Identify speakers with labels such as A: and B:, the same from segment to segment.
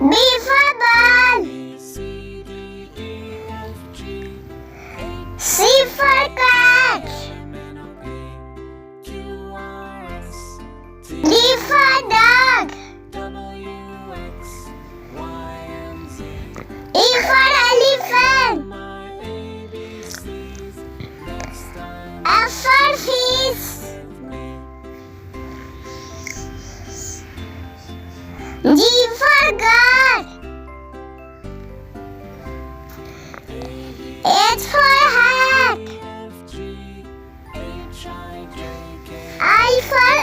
A: B for ball. C for cat. D for dog. E for elephant. F for fish. G for God. H for hat. I for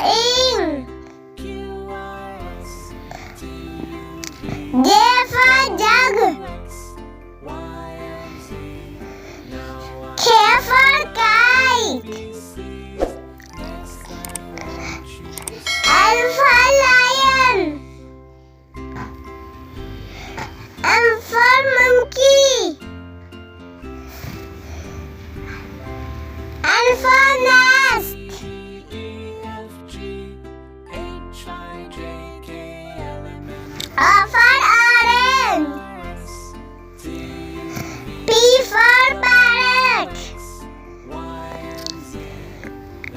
A: ink. J for jug. K for kite. L for lion. M for monkey. N for nest. O for orange. P for parrot.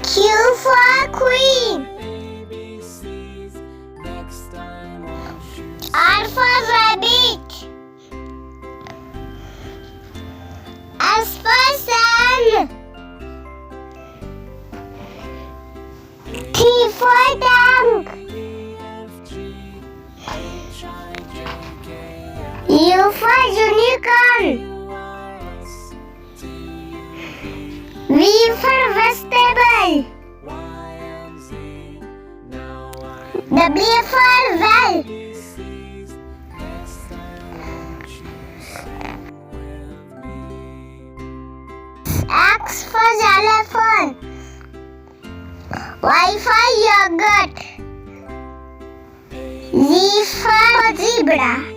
A: Q for queen. R for rabbit. S for sun. T for tank. U for unicorn. V for vegetable. W for well. X for xylophone. Y for yogurt. Z for zebra.